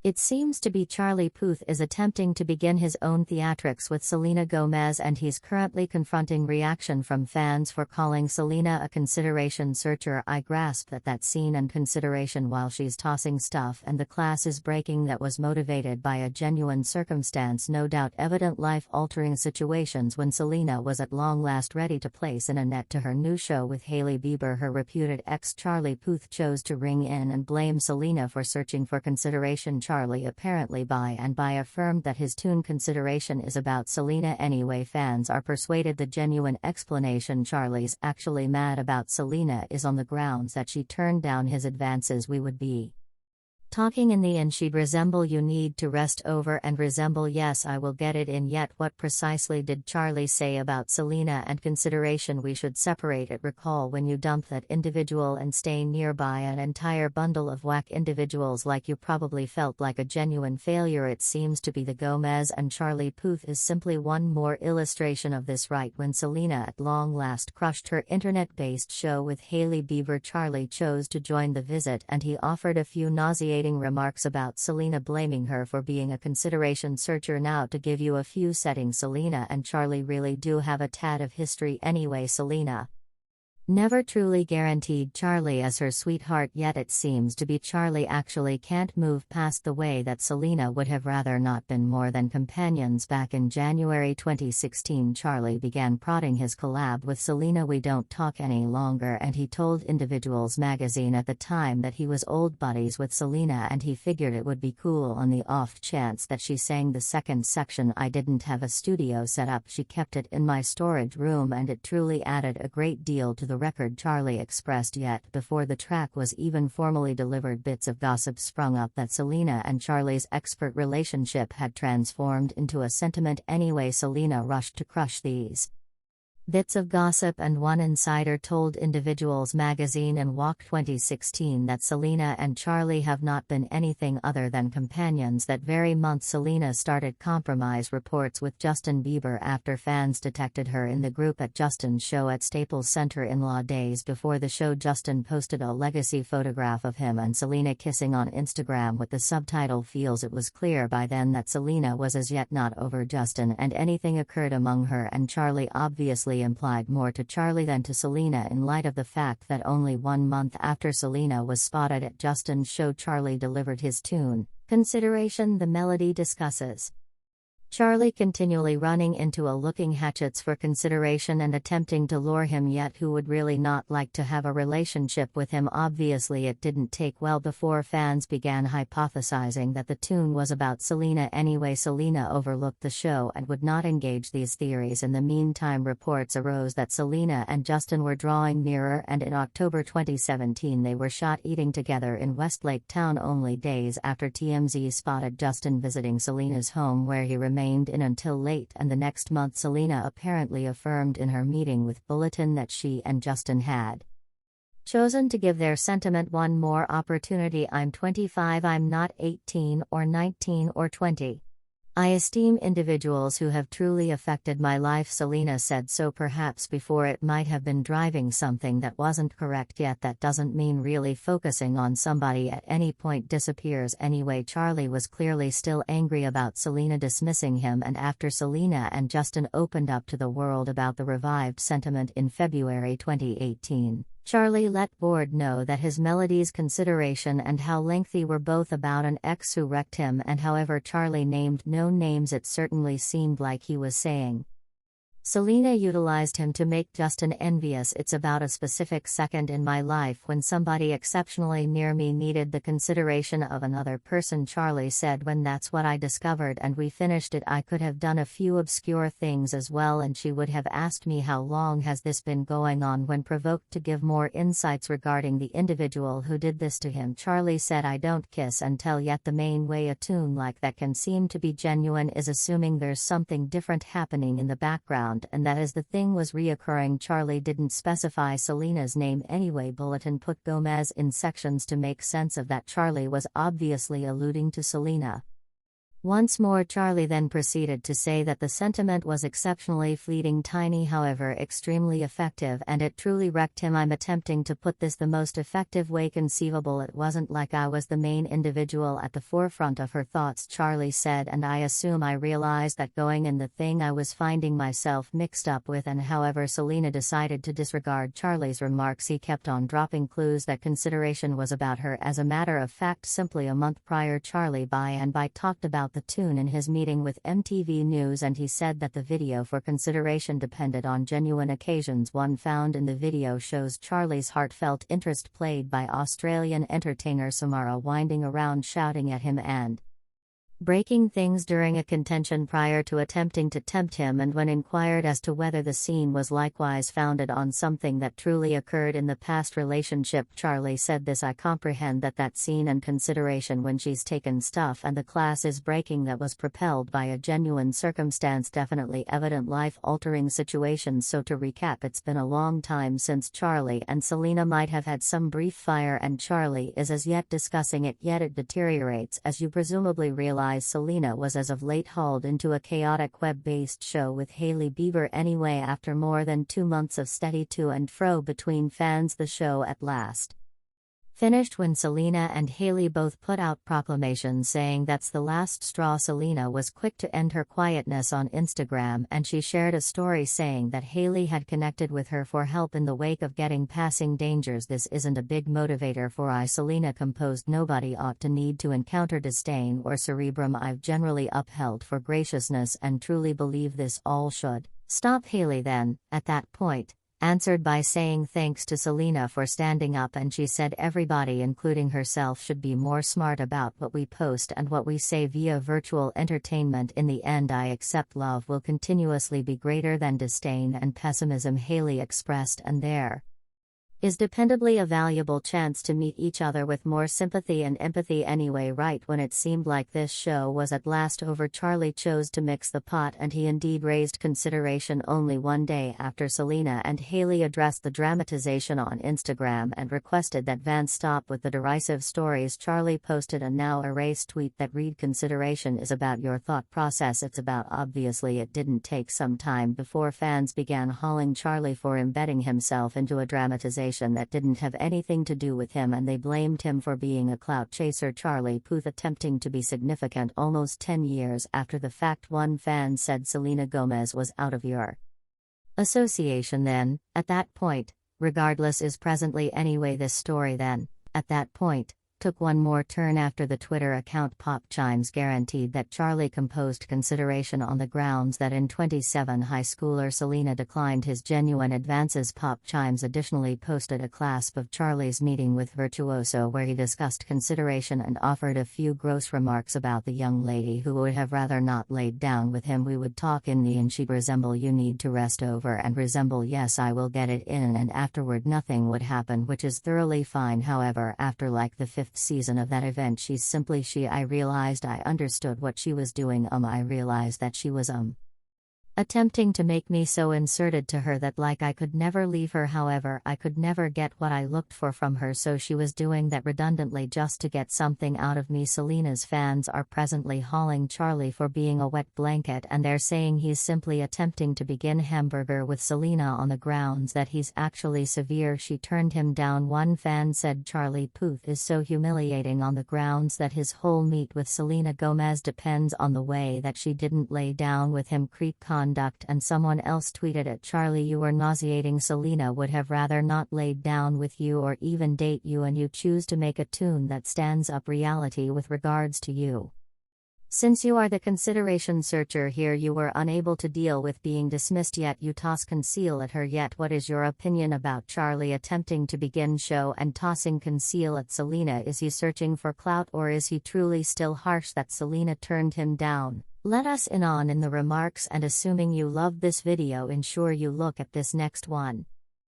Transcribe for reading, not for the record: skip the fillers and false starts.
It seems to be Charlie Puth is attempting to begin his own theatrics with Selena Gomez, and he's currently confronting reaction from fans for calling Selena a consideration searcher. I grasped at that scene and consideration while she's tossing stuff and the class is breaking. That was motivated by a genuine circumstance, no doubt evident life-altering situations when Selena was at long last ready to place in a net to her new show with Hailey Bieber. Her reputed ex Charlie Puth chose to ring in and blame Selena for searching for consideration. Charlie apparently by affirmed that his tune Consideration is about Selena anyway. Fans are persuaded the genuine explanation Charlie's actually mad about Selena is on the grounds that she turned down his advances. We would be talking in the end, she'd resemble you need to rest over and resemble yes I will get it in. Yet what precisely did Charlie say about Selena and consideration? We should separate it. Recall when you dump that individual and stay nearby an entire bundle of whack individuals like you probably felt like a genuine failure. It seems to be the Gomez and Charlie Puth is simply one more illustration of this. Right when Selena at long last crushed her internet-based show with Hailey Bieber, Charlie chose to join the visit and he offered a few nauseating remarks about Selena, blaming her for being a consideration searcher. Now to give you a few settings, Selena and Charlie really do have a tad of history anyway. Selena never truly guaranteed Charlie as her sweetheart, yet it seems to be Charlie actually can't move past the way that Selena would have rather not been more than companions. Back in January 2016, Charlie began prodding his collab with Selena, We Don't Talk Any Longer, and he told Individuals magazine at the time that he was old buddies with Selena and he figured it would be cool on the off chance that she sang the second section. I didn't have a studio set up, she kept it in my storage room, and it truly added a great deal to the record, Charlie expressed. Yet before the track was even formally delivered, bits of gossip sprung up that Selena and Charlie's expert relationship had transformed into a sentiment anyway. Selena rushed to crush these bits of gossip, and one insider told Individuals magazine in Walk 2016 that Selena and Charlie have not been anything other than companions. That very month, Selena started compromise reports with Justin Bieber after fans detected her in the group at Justin's show at Staples Center in Law. Days before the show, Justin posted a legacy photograph of him and Selena kissing on Instagram with the subtitle Feels. It was clear by then that Selena was as yet not over Justin, and anything occurred among her and Charlie obviously implied more to Charlie than to Selena, in light of the fact that only 1 month after Selena was spotted at Justin's show, Charlie delivered his tune, Consideration. The melody discusses Charlie continually running into a looking hatchets for consideration and attempting to lure him, yet who would really not like to have a relationship with him? Obviously it didn't take well before fans began hypothesizing that the tune was about Selena anyway. Selena overlooked the show and would not engage these theories. In the meantime, reports arose that Selena and Justin were drawing nearer, and in October 2017 they were shot eating together in Westlake Town, only days after TMZ spotted Justin visiting Selena's home, where he remained in until late. And the next month, Selena apparently affirmed in her meeting with Bulletin that she and Justin had chosen to give their sentiment one more opportunity. I'm 25, I'm not 18 or 19 or 20. I esteem individuals who have truly affected my life, Selena said. So perhaps before it might have been driving something that wasn't correct, yet that doesn't mean really focusing on somebody at any point disappears anyway. Charlie was clearly still angry about Selena dismissing him, and after Selena and Justin opened up to the world about the revived sentiment in February 2018, Charlie let board know that his melodies Consideration and How Lengthy were both about an ex who wrecked him, and however Charlie named no names, it certainly seemed like he was saying Selena utilized him to make Justin envious. It's about a specific second in my life when somebody exceptionally near me needed the consideration of another person, Charlie said. When that's what I discovered and we finished it, I could have done a few obscure things as well, and she would have asked me how long has this been going on. When provoked to give more insights regarding the individual who did this to him, Charlie said, I don't kiss and tell, yet the main way a tune like that can seem to be genuine is assuming there's something different happening in the background, and that is the thing was reoccurring. Charlie didn't specify Selena's name anyway. Bulletin put Gomez in sections to make sense of that. Charlie was obviously alluding to Selena. Once more, Charlie then proceeded to say that the sentiment was exceptionally fleeting, tiny, however extremely effective, and it truly wrecked him. I'm attempting to put this the most effective way conceivable. It wasn't like I was the main individual at the forefront of her thoughts, Charlie said, and I assume I realized that going in the thing I was finding myself mixed up with. And however Selena decided to disregard Charlie's remarks, he kept on dropping clues that consideration was about her. As a matter of fact, simply a month prior, Charlie by talked about the tune in his meeting with MTV News, and he said that the video for consideration depended on genuine occasions. One found in the video shows Charlie's heartfelt interest, played by Australian entertainer Samara, winding around shouting at him and breaking things during a contention prior to attempting to tempt him. And when inquired as to whether the scene was likewise founded on something that truly occurred in the past relationship, Charlie said this: I comprehend that scene and consideration when she's taken stuff and the class is breaking, that was propelled by a genuine circumstance, definitely evident life-altering situations. So to recap, it's been a long time since Charlie and Selena might have had some brief fire, and Charlie is as yet discussing it, yet it deteriorates. As you presumably realize, Selena was as of late hauled into a chaotic web-based show with Hailey Bieber. Anyway, after more than 2 months of steady to and fro between fans, the show at last finished when Selena and Hailey both put out proclamations saying that's the last straw. Selena was quick to end her quietness on Instagram, and she shared a story saying that Hailey had connected with her for help in the wake of getting passing dangers. This isn't a big motivator for I, Selena composed. Nobody ought to need to encounter disdain or cerebrum. I've generally upheld for graciousness and truly believe this all should stop. Hailey then, at that point, answered by saying thanks to Selena for standing up, and she said everybody, including herself, should be more smart about what we post and what we say via virtual entertainment. In the end, I accept love will continuously be greater than disdain and pessimism, Hailey expressed, and there is dependably a valuable chance to meet each other with more sympathy and empathy. Anyway, right when it seemed like this show was at last over, Charlie chose to mix the pot, and he indeed raised consideration only one day after Selena and Hailey addressed the dramatization on Instagram and requested that Vance stop with the derisive stories. Charlie posted a now erased tweet that read: consideration is about your thought process, it's about. Obviously it didn't take some time before fans began hauling Charlie for embedding himself into a dramatization that didn't have anything to do with him, and they blamed him for being a clout chaser. Charlie Puth attempting to be significant almost 10 years after the fact. One fan said Selena Gomez was out of your association then, at that point, regardless is presently. Anyway, this story then, at that point, took one more turn after the Twitter account Pop Chimes guaranteed that Charlie composed consideration on the grounds that in 27 high schooler Selena declined his genuine advances. Pop Chimes additionally posted a clasp of Charlie's meeting with Virtuoso where he discussed consideration and offered a few gross remarks about the young lady who would have rather not laid down with him. We would talk in the and she'd resemble you need to rest over and resemble yes I will get it in, and afterward nothing would happen, which is thoroughly fine. However, after like the 5th season of that event, she's simply she. I realized I understood what she was doing. I realized that she was attempting to make me so inserted to her that like I could never leave her. However, I could never get what I looked for from her, so she was doing that redundantly just to get something out of me. Selena's fans are presently hauling Charlie for being a wet blanket, and they're saying he's simply attempting to begin hamburger with Selena on the grounds that he's actually severe. She turned him down. One fan said Charlie Puth is so humiliating on the grounds that his whole meet with Selena Gomez depends on the way that she didn't lay down with him. Creep conduct. And someone else tweeted at Charlie, you were nauseating. Selena would have rather not laid down with you or even date you, and you choose to make a tune that stands up reality with regards to you. Since you are the consideration searcher here, you were unable to deal with being dismissed, yet you toss conceal at her. Yet what is your opinion about Charlie attempting to begin show and tossing conceal at Selena? Is he searching for clout, or is he truly still harsh that Selena turned him down? Let us in on in the remarks, and assuming you loved this video, ensure you look at this next one.